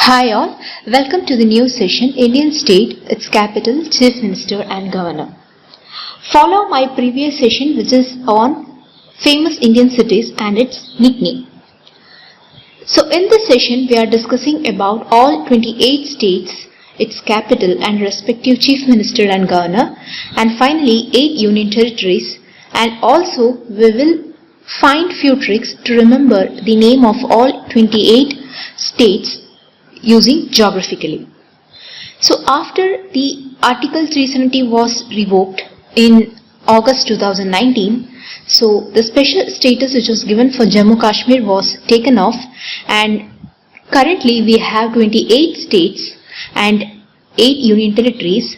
Hi all, welcome to the new session Indian State, its capital, Chief Minister and Governor. Follow my previous session which is on famous Indian cities and its nickname. So in this session we are discussing about all 28 states, its capital and respective Chief Minister and Governor, and finally 8 union territories, and also we will find few tricks to remember the name of all 28 states using geographically. So after the Article 370 was revoked in August 2019, so the special status which was given for Jammu Kashmir was taken off, and currently we have 28 states and 8 union territories.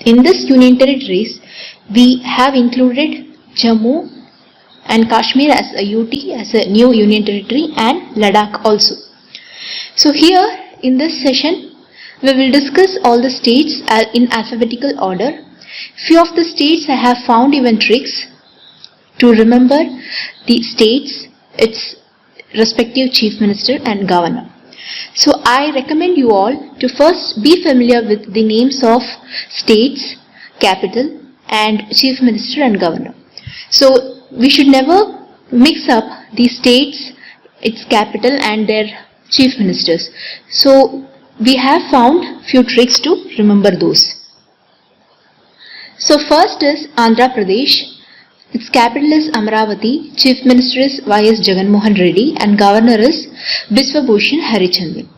In this union territories we have included Jammu and Kashmir as a UT, as a new union territory, and Ladakh also. So here in this session we will discuss all the states in alphabetical order. Few of the states I have found even tricks to remember the states, its respective Chief Minister and Governor. So I recommend you all to first be familiar with the names of states, capital and Chief Minister and Governor. So we should never mix up the states, its capital and their Chief Ministers. So we have found few tricks to remember those. So first is Andhra Pradesh. Its capital is Amaravati, Chief Minister is Y.S. Jagan Mohan Reddy and Governor is Biswa Bhushan Harichandan.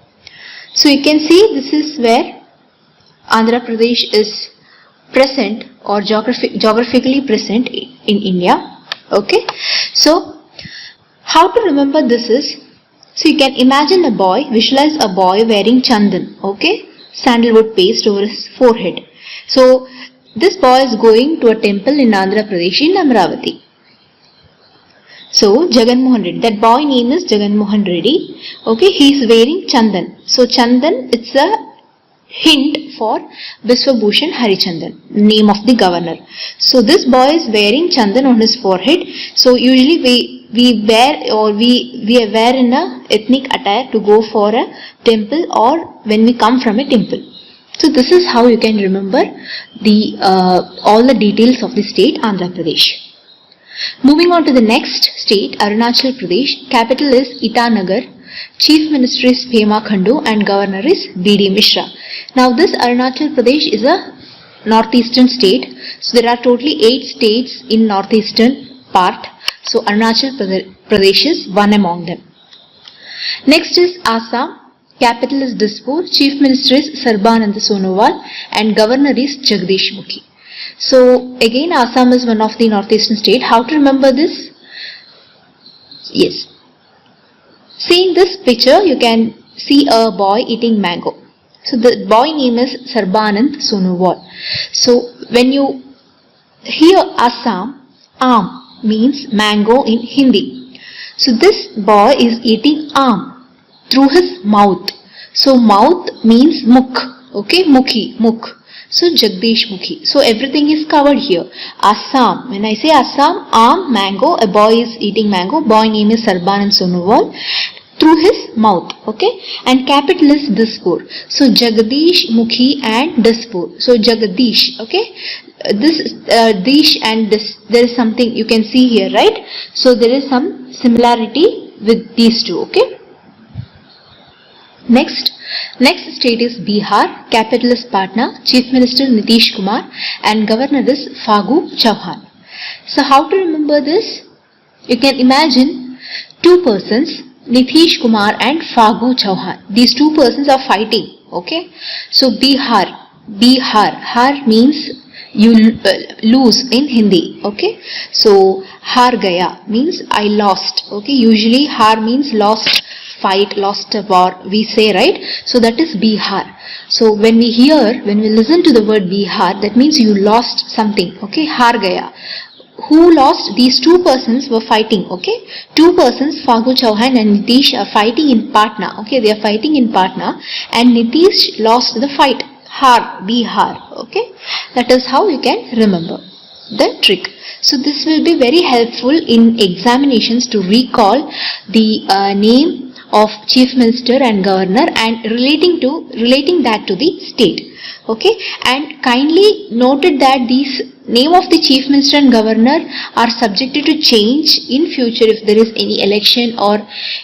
So you can see this is where Andhra Pradesh is present or geographically present in India. Okay. So how to remember this is, so you can imagine a boy, visualize a boy wearing chandan, okay, sandalwood paste over his forehead. So this boy is going to a temple in Andhra Pradesh in Amaravati. So Jagan Mohan Reddy, that boy name is Jagan Mohan Reddy, okay, he is wearing chandan. So chandan, it's a hint for Biswa Bhushan Harichandan, name of the governor. So this boy is wearing chandan on his forehead. So usually we wear in a ethnic attire to go for a temple or when we come from a temple. So this is how you can remember the all the details of the state Andhra Pradesh. Moving on to the next state, Arunachal Pradesh. Capital is Itanagar. Chief Minister is Pema Khandu and Governor is B.D. Mishra. Now this Arunachal Pradesh is a northeastern state. So there are totally 8 states in northeastern part. So Arunachal Pradesh is one among them. Next is Assam. Capital is Dispur. Chief Minister is Sarbanand Sonowal and Governor is Jagdish Mukhi. So again Assam is one of the northeastern state. How to remember this? Yes. See in this picture you can see a boy eating mango. So the boy name is Sarbanand Sonowal. So when you hear Assam, means mango in Hindi. So this boy is eating through his mouth. So mouth means mukh, okay, mukhi, mukh. So Jagdish Mukhi. So everything is covered here. Assam, when I say Assam, mango, a boy is eating mango, boy name is Sarbanand Sonowal, through his mouth, okay, and capital is Dispur. So Jagdish Mukhi and Dispur. So Jagdish, okay, this Dish and this, there is something you can see here, right? So there is some similarity with these two, okay. Next state is Bihar. Capital is Patna. Chief Minister Nitish Kumar and Governor is Phagu Chauhan. So how to remember this? You can imagine two persons, Nitish Kumar and Phagu Chauhan. These two persons are fighting, okay. So Bihar, har means you lose in Hindi, okay. So har gaya means I lost, okay. Usually har means lost fight, lost a war, we say, right? So that is Bihar. So when we listen to the word Bihar, that means you lost something, okay. Har gaya. Who lost? These two persons were fighting, okay. Two persons, Phagu Chauhan and Nitish, are fighting in Patna, okay. They are fighting in Patna and Nitish lost the fight. Bihar, okay. That is how you can remember the trick. So this will be very helpful in examinations to recall the name of chief minister and governor and relating that to the state. Okay, and kindly noted that these name of the chief minister and governor are subjected to change in future if there is any election or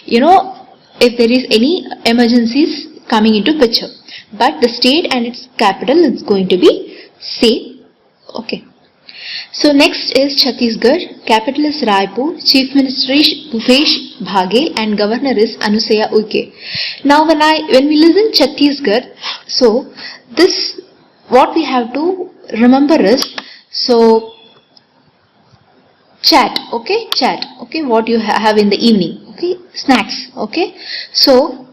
if there is any emergencies coming into picture. But the state and its capital is going to be same. Okay. So next is Chhattisgarh. Capital is Raipur. Chief Minister is Bhupesh Baghel and Governor is Anusuya Uike. Now when we listen Chhattisgarh, so this what we have to remember is chat. Okay, chat. Okay, what you have in the evening. Okay, snacks. Okay, so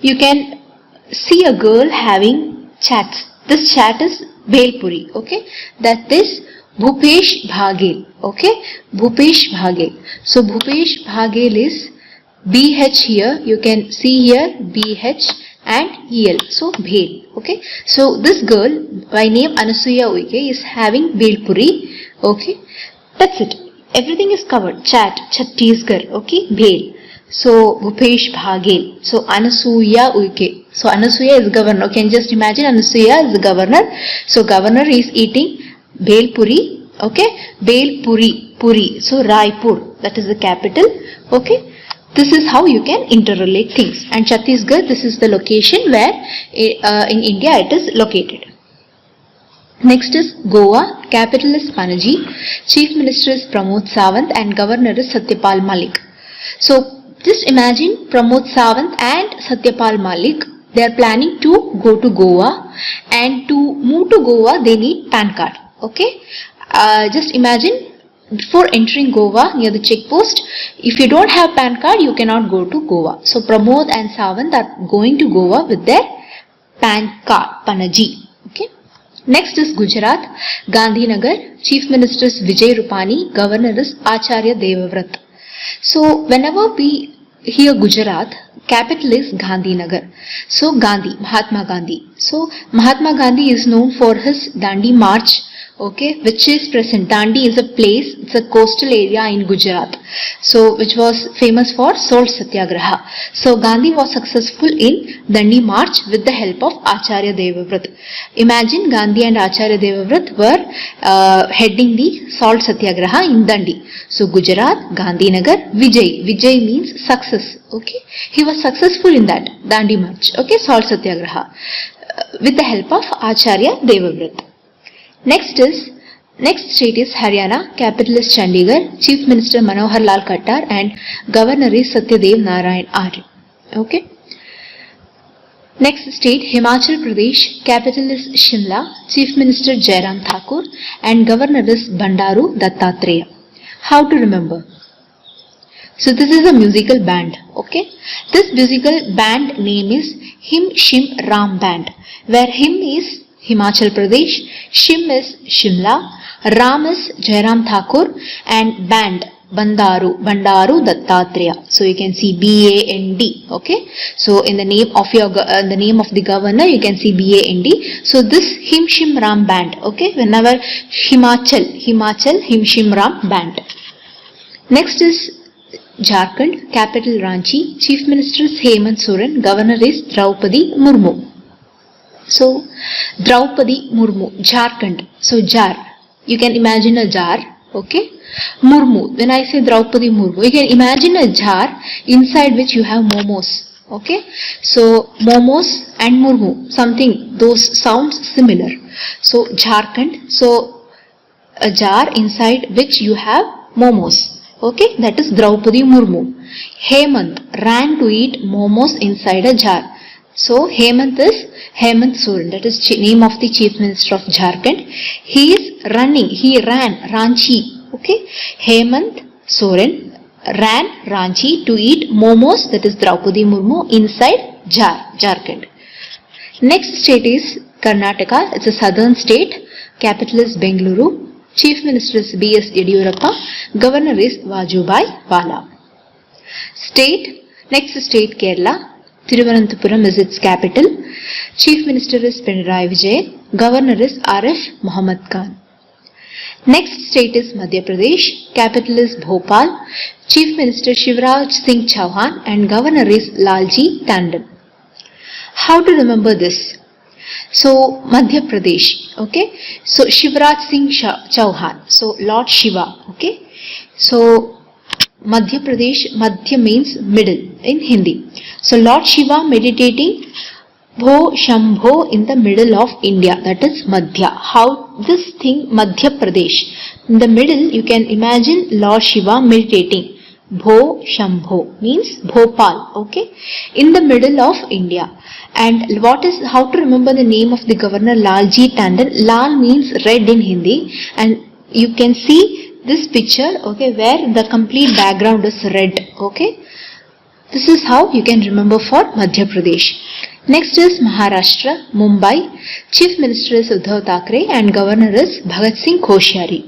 you can see a girl having chats. This chat is Bhelpuri. Okay, that is Bhupesh Baghel. Okay, Bhupesh Baghel. So Bhupesh Baghel is BH here. You can see here BH and EL. So Bhel. Okay. So this girl by name Anusuya Uike is having Bhelpuri. Okay. That's it. Everything is covered. Chat, Chhattisgarh. Okay. Bhel. So Bhupesh Baghel. So Anusuya Uike. So Anusuya is governor. You can just imagine Anusuya is the governor. So governor is eating Bhelpuri. Okay. Bhelpuri. Puri. So Raipur. That is the capital. Okay. This is how you can interrelate things. And Chhattisgarh, this is the location where in India it is located. Next is Goa. Capital is Panaji. Chief Minister is Pramod Sawant and Governor is Satyapal Malik. So just imagine Pramod Sawant and Satyapal Malik. They are planning to go to Goa, and to move to Goa they need PAN card. Okay. Just imagine, before entering Goa near the check post, if you don't have PAN card, you cannot go to Goa. So Pramod and Sawant are going to Goa with their PAN card, Panaji. Okay. Next is Gujarat, Gandhinagar. Chief Minister is Vijay Rupani. Governor is Acharya Devavrat. So whenever we hear Gujarat, capital is Gandhinagar. So Gandhi, Mahatma Gandhi. So Mahatma Gandhi is known for his Dandi March. Okay, which is present. Dandi is a place, it's a coastal area in Gujarat. So, which was famous for Salt Satyagraha. So, Gandhi was successful in Dandi March with the help of Acharya Devavrat. Imagine Gandhi and Acharya Devavrat were heading the Salt Satyagraha in Dandi. So, Gujarat, Gandhinagar, Vijay. Vijay means success. Okay, he was successful in that Dandi March. Okay, Salt Satyagraha with the help of Acharya Devavrat. Next state is Haryana. Capital is Chandigarh. Chief Minister Manohar Lal Khattar and Governor is Satyadev Narayan Arya. Okay. Next state Himachal Pradesh. Capital is Shimla. Chief Minister Jairam Thakur and Governor is Bandaru Dattatreya. How to remember? So this is a musical band. Okay. This musical band name is Him Shim Ram Band, where Him is Himachal Pradesh, Shim is Shimla, Ram is Jairam Thakur and band Bandaru Dattatreya. So you can see BAND. Okay. So in the name of the name of the governor you can see BAND. So this Him Shim Ram Band. Okay. Whenever Himachal Him Shim Ram Band. Next is Jharkhand. Capital Ranchi. Chief Minister is Hemant Soren. Governor is Draupadi Murmu. So, Draupadi Murmu, Jharkhand. So, jar. You can imagine a jar. Okay. Murmu. When I say Draupadi Murmu, you can imagine a jar inside which you have momos. Okay. So, momos and Murmu. Something, those sounds similar. So, Jharkhand. So, a jar inside which you have momos. Okay. That is Draupadi Murmu. Hemant ran to eat momos inside a jar. So, Hemant is Hemant Soren, that is name of the Chief Minister of Jharkhand. He is running, he ran Ranchi. Okay, Hemant Soren ran Ranchi to eat momos, that is Draupadi Murmu, inside Jharkhand. Next state is Karnataka. It's a southern state. Capital is Bengaluru. Chief Minister is B.S. Yediyurappa. Governor is Vajubhai Vala. Next state Kerala. Thiruvananthapuram is its capital. Chief Minister is Pinarayi Vijay. Governor is Arif Muhammad Khan. Next state is Madhya Pradesh. Capital is Bhopal. Chief Minister Shivraj Singh Chauhan and Governor is Lalji Tandon. How to remember this? So Madhya Pradesh, okay. So Shivraj Singh Chauhan. So Lord Shiva, okay. So Madhya Pradesh, Madhya means middle in Hindi. So Lord Shiva meditating Bho Shambho in the middle of India, that is Madhya. How this thing Madhya Pradesh, in the middle you can imagine Lord Shiva meditating. Bho Shambho means Bhopal, okay, in the middle of India. And how to remember the name of the governor? Lalji Tandon. Lal means red in Hindi, and you can see this picture, okay, where the complete background is red, okay. This is how you can remember for Madhya Pradesh. Next is Maharashtra, Mumbai. Chief Minister is Uddhav Thackeray and Governor is Bhagat Singh Koshyari.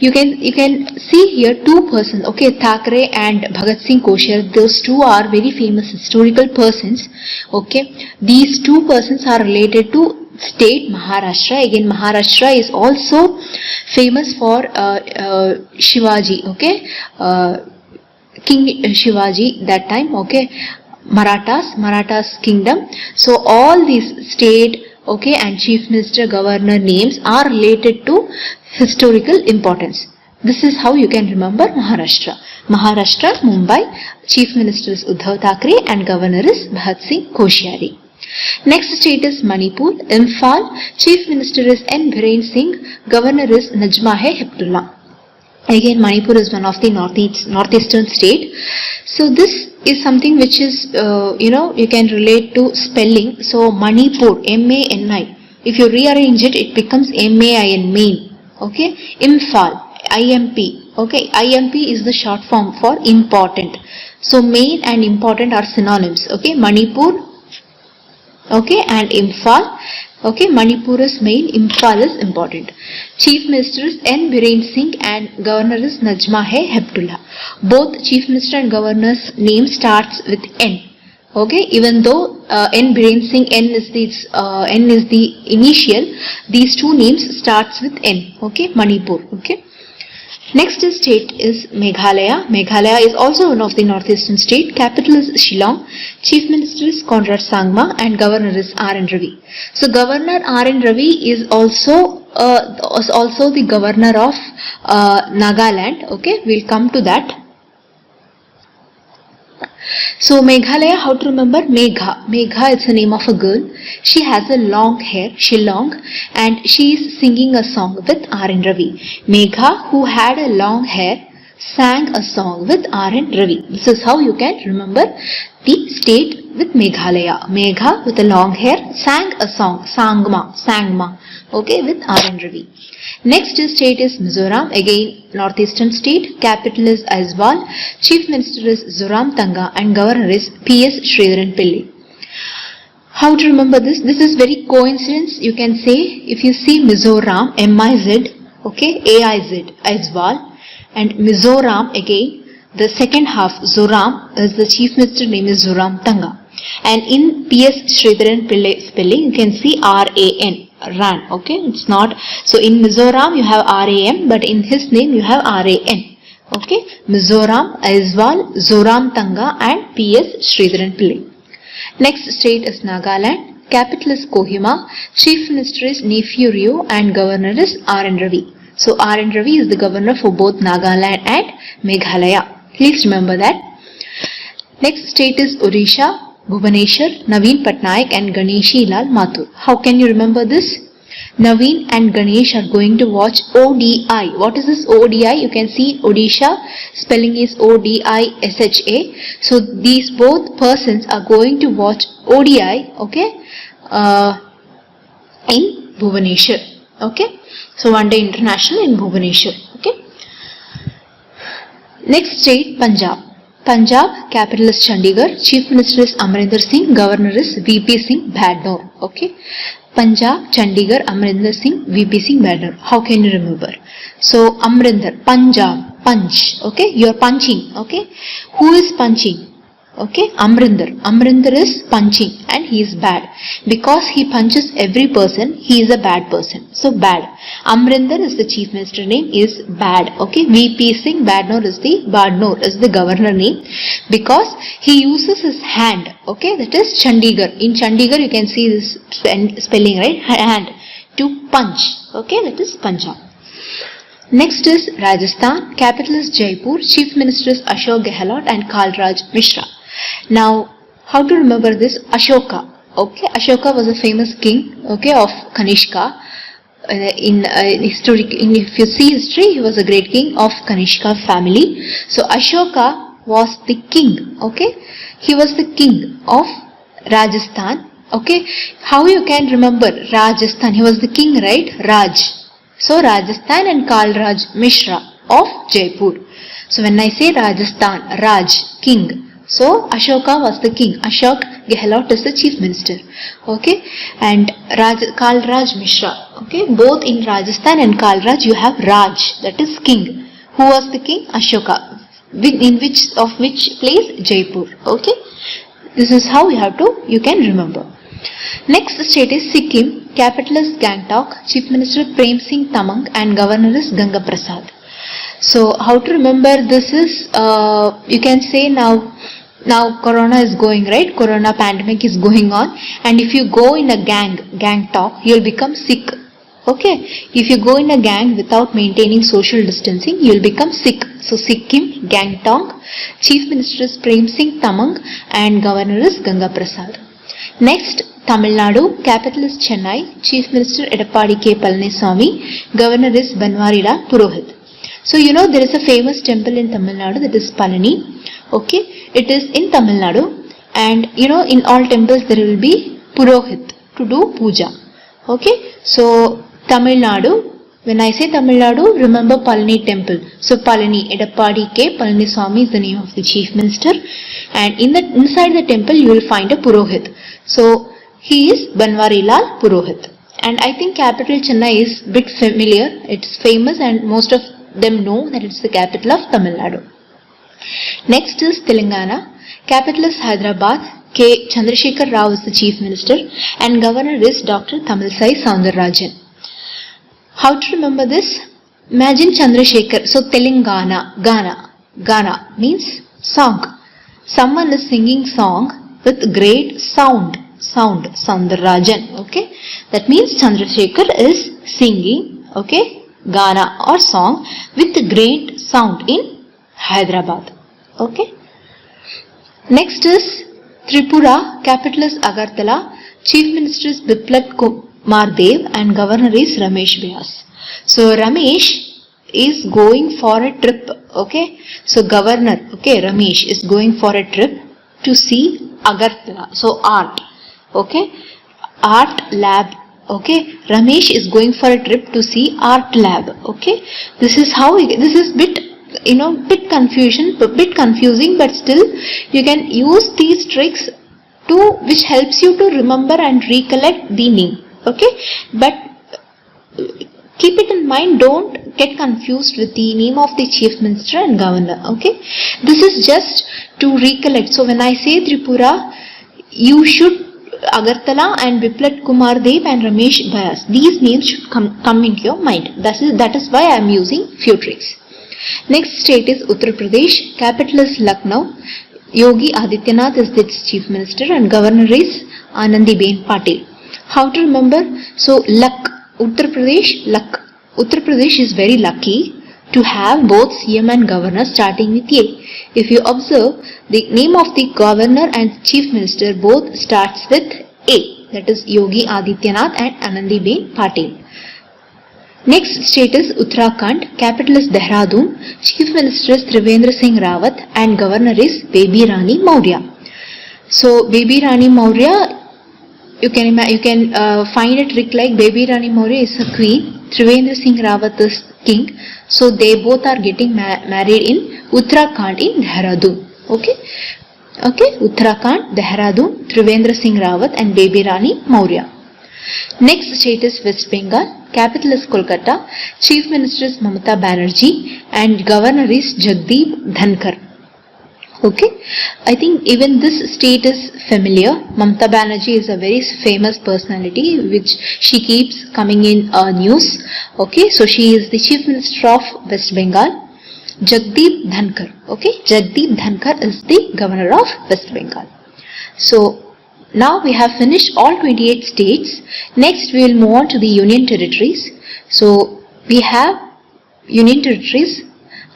You can see here two persons, okay, Thackeray and Bhagat Singh Koshyari. Those two are very famous historical persons, okay. These two persons are related to state Maharashtra. Again, Maharashtra is also famous for Shivaji, okay, King Shivaji that time, okay, Marathas kingdom. So all these state, okay, and chief minister, governor names are related to historical importance. This is how you can remember Maharashtra. Maharashtra, Mumbai, chief minister is Uddhav Thackeray and governor is Bhagat Singh Koshyari. Next state is Manipur, Imphal. Chief minister is N. Biren Singh, governor is Najma-e Heptullah. Again, Manipur is one of the northeastern state. So this is something which is, you can relate to spelling. So Manipur, M-A-N-I. If you rearrange it, it becomes M-A-I-N, main. Okay. Imphal, I-M-P. Okay. I-M-P is the short form for important. So main and important are synonyms. Okay. Manipur, okay, and Imphal. Okay, Manipur is main, Imphal is important. Chief Minister is N. Biren Singh and Governor is Najma-e Heptullah. Both Chief Minister and Governor's name starts with N. Okay, even though N. Biren Singh, N is the initial, these two names starts with N. Okay, Manipur. Okay. Next state is Meghalaya. Meghalaya is also one of the northeastern state. Capital is Shillong. Chief Minister is Conrad Sangma and Governor is R.N. Ravi. So Governor R.N. Ravi is also the governor of Nagaland. Okay, we'll come to that. So Meghalaya, how to remember? Megha. Megha, it's the name of a girl. She has a long hair, Shillong, and she is singing a song with R.N. Ravi. Megha, who had a long hair, sang a song with R.N. Ravi. This is how you can remember the state with Meghalaya. Megha with a long hair sang a song, Sangma, okay, with R.N. Ravi. Next state is Mizoram, again northeastern state. Capital is Aizawl. Chief Minister is Zoramthanga and Governor is P.S. Sridharan Pillai. How to remember this? This is very coincidence. You can say, if you see Mizoram, M-I-Z, okay, A-I-Z, Aizawl, and Mizoram, again, the second half, Zoram, is the Chief Minister name is Zoramthanga. And in P.S. Sridharan Pillai spelling, you can see R-A-N. Ran, okay, it's not. So in Mizoram you have R-A-M, but in his name you have R-A-N. Okay, Mizoram, Aizawl, Zoramthanga and P.S. Sridharan Pillai. Next state is Nagaland. Capital is Kohima. Chief Minister is Neiphiu Rio and Governor is R.N. Ravi. So R.N. Ravi is the governor for both Nagaland and Meghalaya. Please remember that. Next state is Odisha. Bhubaneswar, Naveen Patnaik and Ganeshi Lal Mathur. How can you remember this? Naveen and Ganesh are going to watch ODI. What is this ODI? You can see Odisha, spelling is O-D-I-S-H-A. So these both persons are going to watch ODI, okay, in Bhubaneswar. Okay. So one day international in Bhubaneswar. Okay. Next state, Punjab. Punjab, capital is Chandigarh. Chief Minister is Amarinder Singh. Governor is VP Singh Badnor. Okay. Punjab, Chandigarh, Amarinder Singh, VP Singh Badnor. How can you remember? So Amarinder, Punjab, punch. Okay. You are punching. Okay. Who is punching? Okay, Amrinder is punching and he is bad. Because he punches every person, he is a bad person. So bad. Amrinder is the chief minister name, is bad. Okay, VP Singh Badnor is the governor name, because he uses his hand. Okay, that is Chandigarh. In Chandigarh you can see this spelling, right? Hand, to punch. Okay, that is Punjab. Next is Rajasthan. Capital is Jaipur. Chief Minister is Ashok Gehlot and Kalraj Mishra. Now, how to remember this? Ashoka. Okay, Ashoka was a famous king. Okay, of Kanishka. If you see history, he was a great king of Kanishka family. So Ashoka was the king. Okay, he was the king of Rajasthan. Okay, how you can remember Rajasthan? He was the king, right? Raj. So Rajasthan and Kalraj Mishra of Jaipur. So when I say Rajasthan, Raj, king. So Ashoka was the king. Ashok Gehlot is the chief minister. Okay, and Kalraj Mishra. Okay, both in Rajasthan and Kalraj you have Raj, that is king. Who was the king? Ashoka. In which place? Jaipur. Okay, this is how you can remember. Next state is Sikkim. Capital is Gangtok. Chief Minister Prem Singh Tamang and Governor is Ganga Prasad. So how to remember this is, you can say now Corona is going, right? Corona pandemic is going on, and if you go in a gang talk, you'll become sick. Okay, if you go in a gang without maintaining social distancing, you'll become sick. So Sikkim, Gangtok, Chief Minister is Prem Singh Tamang and Governor is Ganga Prasad. Next, Tamil Nadu. Capital is Chennai. Chief Minister Edappadi K. Palaniswamy. Governor is Banwarilal Purohit. So you know there is a famous temple in Tamil Nadu, that is Palani. Okay, it is in Tamil Nadu, and you know in all temples there will be Purohit to do puja. Okay, so Tamil Nadu. When I say Tamil Nadu, remember Palani temple. So Palani, Edappadi K. Palaniswamy is the name of the chief minister, and inside the temple you will find a Purohit. So he is Banwarilal Purohit. And I think capital Chennai is a bit familiar. It's famous and most of them know that it's the capital of Tamil Nadu. Next is Telangana. Capital is Hyderabad. K. Chandrasekhar Rao is the chief minister and governor is Dr. Tamilisai Soundararajan. How to remember this? Imagine Chandrasekhar. So Telangana, Gana means song. Someone is singing song with great sound, Soundararajan. Okay, that means Chandrasekhar is singing, okay, Gana or song with great sound in Hyderabad. Okay. Next is Tripura. Capital is Agartala. Chief Minister is Biplab Kumar Dev and Governor is Ramesh Vyas. So Ramesh is going for a trip. Okay. So Governor, okay, Ramesh is going for a trip to see Agartala. So art. Okay. Art lab. Okay. Ramesh is going for a trip to see art lab. Okay. This is bit confusing, but still you can use these tricks which helps you to remember and recollect the name. Okay, but keep it in mind, don't get confused with the name of the chief minister and governor. Okay, this is just to recollect. So when I say Tripura, you should Agartala and Biplab Kumar Dev and Ramesh Vyas, these names should come into your mind. That is why I am using few tricks. Next state is Uttar Pradesh. Capital is Lucknow. Yogi Adityanath is the chief minister and governor is Anandiben Patil. How to remember? So luck, Uttar Pradesh is very lucky to have both CM and governor starting with A. If you observe, the name of the governor and chief minister both starts with A, that is Yogi Adityanath and Anandiben Patil. Next state is Uttarakhand. Capital is Dehradun. Chief Minister is Trivendra Singh Rawat and Governor is Baby Rani Maurya. So Baby Rani Maurya, you can find a trick like Baby Rani Maurya is a queen, Trivendra Singh Rawat is king. So they both are getting married in Uttarakhand in Dehradun. Okay, Uttarakhand, Dehradun, Trivendra Singh Rawat and Baby Rani Maurya. Next state is West Bengal. Capital is Kolkata. Chief Minister is Mamata Banerjee and Governor is Jagdeep Dhankar. Okay, I think even this state is familiar. Mamata Banerjee is a very famous personality which she keeps coming in news. Okay, so she is the Chief Minister of West Bengal. Jagdeep Dhankar. Okay, Jagdeep Dhankar is the Governor of West Bengal. So now we have finished all 28 states. Next we will move on to the Union Territories. So we have Union Territories,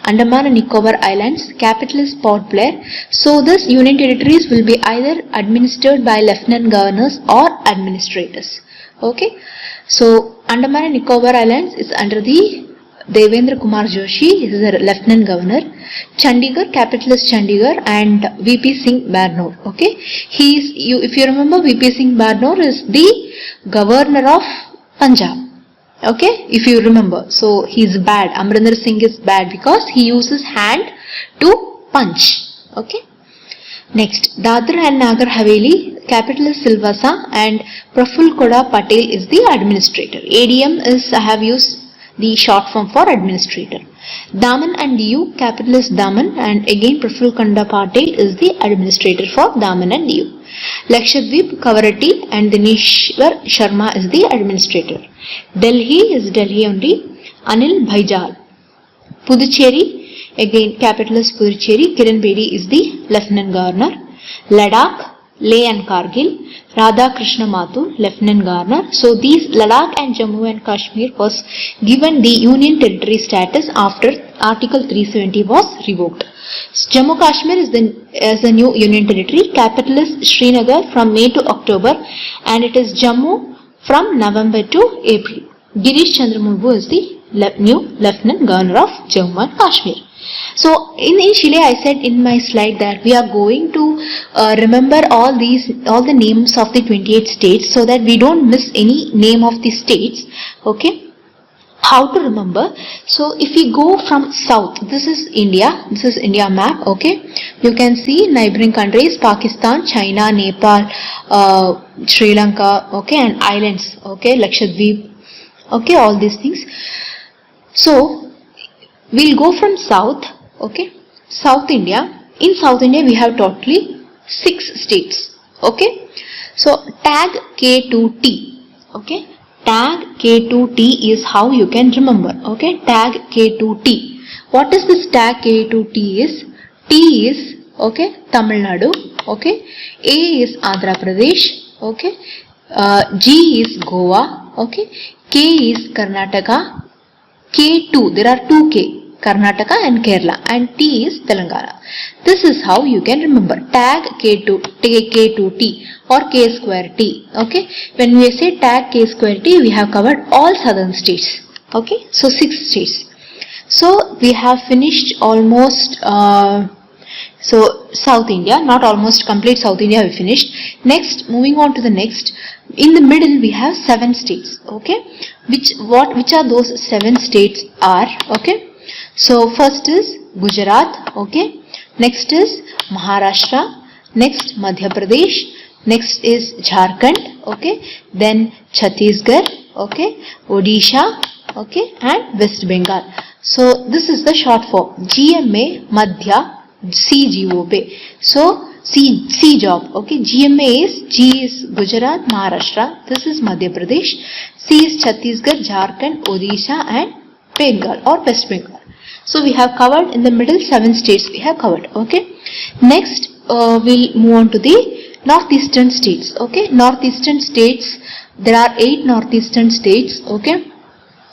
Andaman and Nicobar Islands, capital is Port Blair. So this Union Territories will be either administered by Lieutenant Governors or administrators. Okay, so Andaman and Nicobar Islands is under the Devendra Kumar Joshi, he is the Lieutenant Governor. Chandigarh, capital is Chandigarh, and VP Singh Barnoor. Okay, if you remember, VP Singh Barnoor is the Governor of Punjab. Okay, if you remember, so he is bad. Amrinder Singh is bad because he uses hand to punch. Okay. Next, Dadra and Nagar Haveli, capital is Silvassa, and Praful Koda Patel is the administrator. ADM is, I have used the short form for administrator. Daman and Diu, capital is Daman, and again Praful Koda Patel is the administrator for Daman and Diu. Lakshadweep, Kavarati, and Dineshwar Sharma is the administrator. Delhi is Delhi only. Anil Bhaijal. Puducherry, again capital is Puducherry. Kiran Bedi is the Lieutenant Governor. Ladakh, Leh and Kargil. Radha Krishna Mathur, Lieutenant Governor. So these Ladakh and Jammu and Kashmir was given the Union Territory status after Article 370 was revoked. Jammu Kashmir is the new Union Territory. Capital is Srinagar from May to October, and it is Jammu from November to April. Girish Chandra Murmu is the new Lieutenant Governor of Jammu and Kashmir. So initially I said in my slide that we are going to remember all the names of the 28 states so that we don't miss any name of the states. Okay. How to remember? So if we go from south, this is India map. Okay, you can see neighboring countries: Pakistan, China, Nepal, Sri Lanka. Okay, and islands. Okay, Lakshadweep. Okay, all these things. So we'll go from south. Okay, South India. In South India we have totally 6 states. Okay, so tag K to T. Okay. Tag K to T is how you can remember. Okay, tag K to T. What is this tag K to T is? T is, okay, Tamil Nadu. Okay, A is Andhra Pradesh. Okay, G is Goa. Okay, K is Karnataka. K2, there are 2 K. Karnataka and Kerala, and T is Telangana. This is how you can remember. Tag K to T or K square T. Okay, when we say tag K square T, we have covered all southern states. Okay, so 6 states. So we have finished almost so South India, not almost complete South India we finished. Next, moving on to the next. In the middle we have 7 states. Okay, which are those 7 states are? Okay. So first is Gujarat, okay, next is Maharashtra, next Madhya Pradesh, next is Jharkhand, okay, then Chhattisgarh, okay, Odisha, okay, and West Bengal. So this is the short form: GMA, Madhya, CGOB. So C job, okay, GMA is G is Gujarat, Maharashtra, this is Madhya Pradesh, C is Chhattisgarh, Jharkhand, Odisha, and Bengal or West Bengal. So we have covered in the middle 7 states we have covered. Okay. Next we'll move on to the northeastern states. Okay. Northeastern states, there are 8 northeastern states. Okay.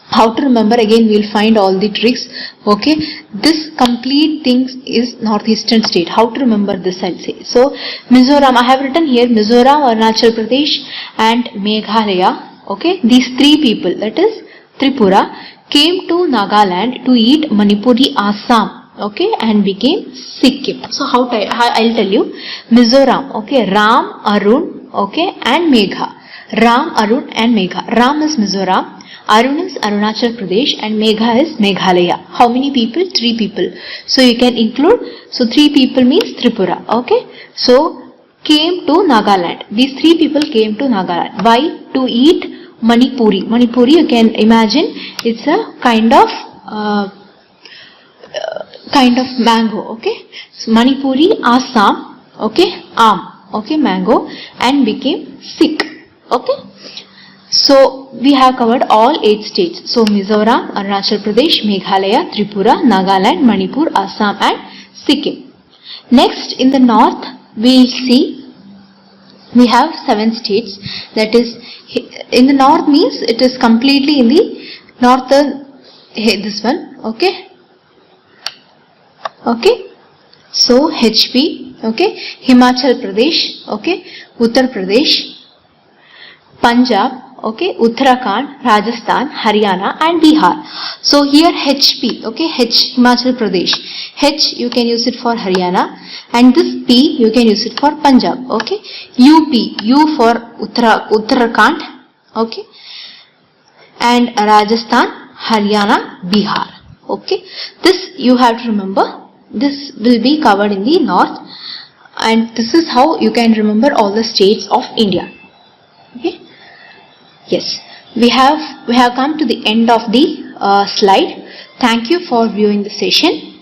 How to remember? Again we'll find all the tricks. Okay. This complete thing is northeastern state. How to remember this, I'll say. So Mizoram, I have written here Mizoram, Arunachal Pradesh and Meghalaya. Okay. These 3 people, that is Tripura, came to Nagaland to eat Manipuri Assam, okay, and became Sikkim. So I'll tell you. Mizoram, okay, Ram, Arun, okay, and Megha. Ram, Arun, and Megha. Ram is Mizoram, Arun is Arunachal Pradesh, and Megha is Meghalaya. How many people? 3 people. So you can include. So 3 people means Tripura. Okay. So came to Nagaland. These 3 people came to Nagaland. Why? To eat Manipuri. Manipuri, you can imagine, it's a kind of kind of mango. Okay, so Manipuri, Assam, okay, okay, mango, and became sick. Okay, so we have covered all 8 states. So Mizoram, Arunachal Pradesh, Meghalaya, Tripura, Nagaland, Manipur, Assam, and Sikkim. Next, in the north, we see we have 7 states. That is, in the north means it is completely in the northern. This one, okay, okay. So HP, okay, Himachal Pradesh, okay, Uttar Pradesh, Punjab, okay, Uttarakhand, Rajasthan, Haryana, and Bihar. So here HP, okay, H Himachal Pradesh, H you can use it for Haryana, and this P you can use it for Punjab, okay. UP, U for Uttarakhand, okay, and Rajasthan, Haryana, Bihar, okay. This you have to remember. This will be covered in the north, and this is how you can remember all the states of India. Okay. Yes, we have come to the end of the slide. Thank you for viewing the session.